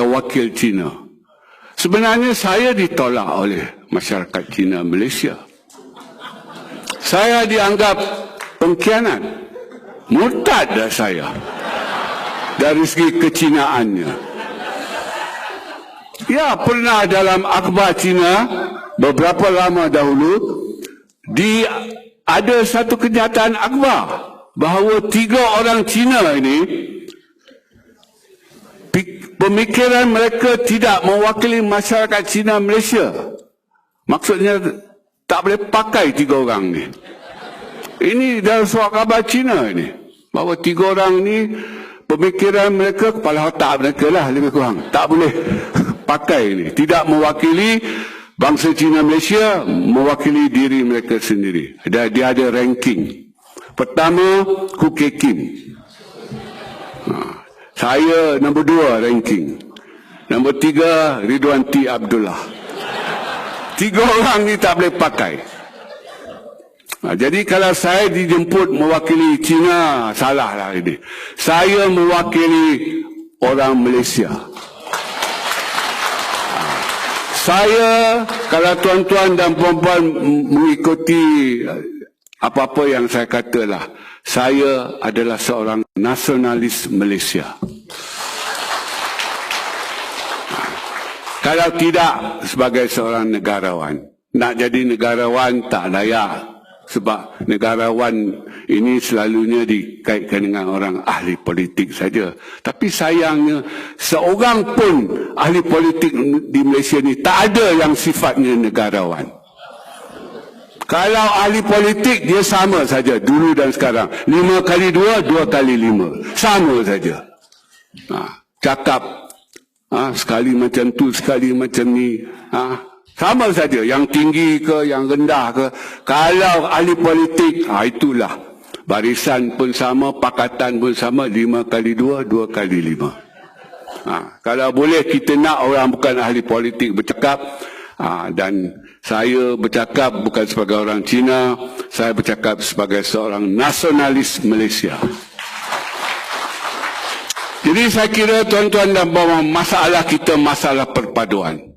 sebagai wakil Cina. Sebenarnya saya ditolak oleh masyarakat Cina Malaysia. Saya dianggap pengkhianat. Murtad dah saya dari segi kecinaannya. Ya, pernah dalam akhbar Cina beberapa lama dahulu ada satu kenyataan akhbar bahawa 3 orang Cina ini pemikiran mereka tidak mewakili masyarakat Cina Malaysia. Maksudnya tak boleh pakai 3 orang ni. Ini dalam surat khabar Cina ini, bahawa 3 orang ni pemikiran mereka, kepala otak mereka lah lebih kurang, tak boleh pakai ini. Tidak mewakili bangsa Cina Malaysia, mewakili diri mereka sendiri. Dia ada ranking. Pertama, Kukee Kim. Saya nombor 2 ranking. Nombor 3, Ridwan T. Abdullah. 3 orang ni tak boleh pakai. Jadi kalau saya dijemput mewakili Cina, salah lah ini. Saya mewakili orang Malaysia. Saya, kalau tuan-tuan dan puan-puan mengikuti apa-apa yang saya katalah, saya adalah seorang nasionalis Malaysia. Kalau tidak, sebagai seorang negarawan. Nak jadi negarawan tak layak. Sebab negarawan ini selalunya dikaitkan dengan orang ahli politik saja. Tapi sayangnya, seorang pun ahli politik di Malaysia ni tak ada yang sifatnya negarawan. Kalau ahli politik, dia sama saja dulu dan sekarang. 5 kali 2, 2 kali 5. Sama saja. Cakap sekali macam tu, sekali macam ni. Sama saja, yang tinggi ke, yang rendah ke. Kalau ahli politik, itulah. Barisan pun sama, pakatan pun sama, 5 kali 2, 2 kali 5. Kalau boleh kita nak orang bukan ahli politik bercakap, dan saya bercakap bukan sebagai orang Cina, saya bercakap sebagai seorang nasionalis Malaysia. Jadi saya kira tuan-tuan dan puan-puan, masalah kita masalah perpaduan.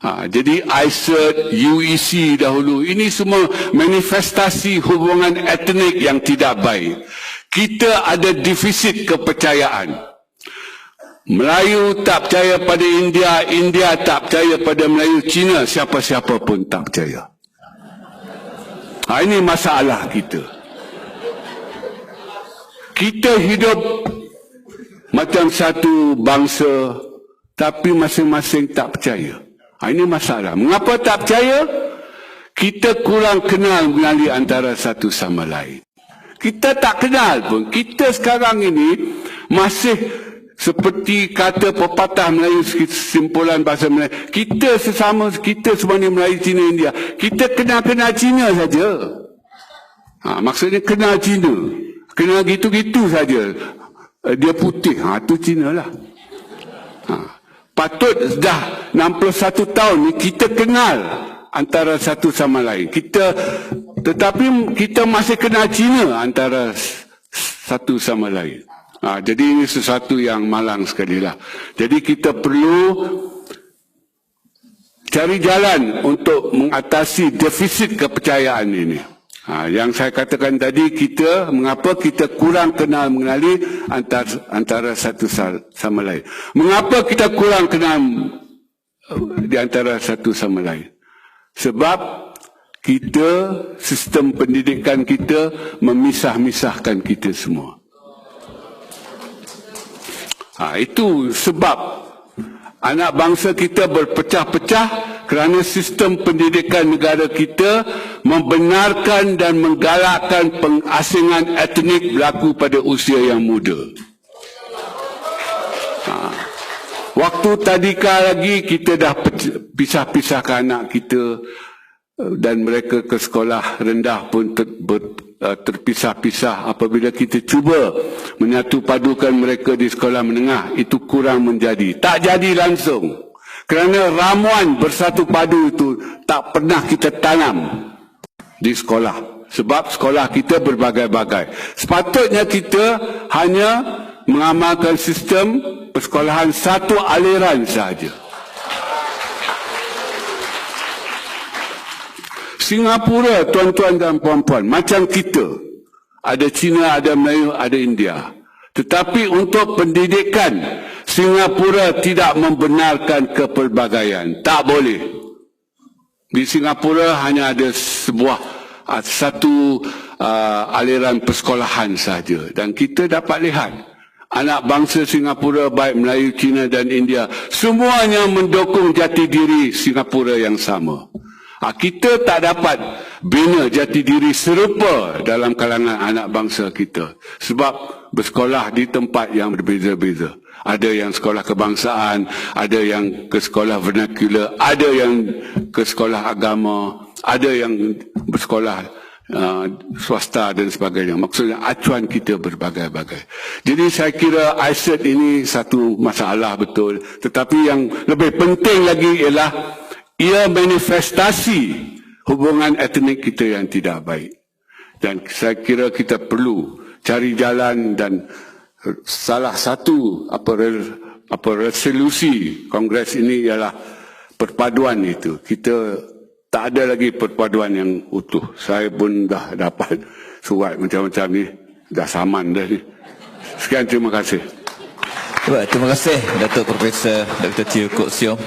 Jadi ICERT, UEC dahulu, ini semua manifestasi hubungan etnik yang tidak baik. Kita ada defisit kepercayaan. Melayu tak percaya pada India, India tak percaya pada Melayu, Cina siapa-siapa pun tak percaya. Ini masalah kita. Kita hidup macam satu bangsa, tapi masing-masing tak percaya. Ini masalah. Mengapa tak percaya? Kita kurang kenal mengenali antara satu sama lain. Kita tak kenal pun. Kita sekarang ini masih seperti kata pepatah Melayu, simpulan bahasa Melayu. Kita sesama, kita semua ni Melayu, Cina, India. Kita kenal-kenal Cina saja. Maksudnya kenal Cina. Kenal gitu-gitu saja. Dia putih. Itu Cina lah. Patut dah 61 tahun ni kita kenal antara satu sama lain. Tetapi kita masih kenal Cina antara satu sama lain. Jadi ini sesuatu yang malang sekali lah. Jadi kita perlu cari jalan untuk mengatasi defisit kepercayaan ini. Yang saya katakan tadi, mengapa kita kurang kenal mengenali antara satu sama lain. Mengapa kita kurang kenal di antara satu sama lain? Sebab sistem pendidikan kita memisah-misahkan kita semua. Itu sebab anak bangsa kita berpecah-pecah kerana sistem pendidikan negara kita membenarkan dan menggalakkan pengasingan etnik berlaku pada usia yang muda. Waktu tadika lagi kita dah pisah-pisahkan anak kita dan mereka ke sekolah rendah pun terpisah-pisah. Apabila kita cuba menyatu padukan mereka di sekolah menengah, itu kurang menjadi. Tak jadi langsung. Kerana ramuan bersatu padu itu tak pernah kita tanam di sekolah. Sebab sekolah kita berbagai-bagai. Sepatutnya kita hanya mengamalkan sistem persekolahan satu aliran sahaja. Singapura, tuan-tuan dan puan-puan, macam kita, ada Cina, ada Melayu, ada India. Tetapi untuk pendidikan, Singapura tidak membenarkan kepelbagaian. Tak boleh. Di Singapura hanya ada satu aliran persekolahan sahaja. Dan kita dapat lihat, anak bangsa Singapura, baik Melayu, Cina dan India, semuanya mendukung jati diri Singapura yang sama. Kita tak dapat bina jati diri serupa dalam kalangan anak bangsa kita. Sebab bersekolah di tempat yang berbeza-beza. Ada yang sekolah kebangsaan, ada yang ke sekolah vernacular, ada yang ke sekolah agama, ada yang bersekolah swasta dan sebagainya. Maksudnya acuan kita berbagai-bagai. Jadi saya kira ICET ini satu masalah betul. Tetapi yang lebih penting lagi ialah ia manifestasi hubungan etnik kita yang tidak baik. Dan saya kira kita perlu cari jalan, dan salah satu resolusi Kongres ini ialah perpaduan itu. Kita tak ada lagi perpaduan yang utuh. Saya pun dah dapat surat macam-macam ni, dah saman dah ni. Sekian, terima kasih. Terima kasih Datuk Profesor Dr. Teo Kok Siong.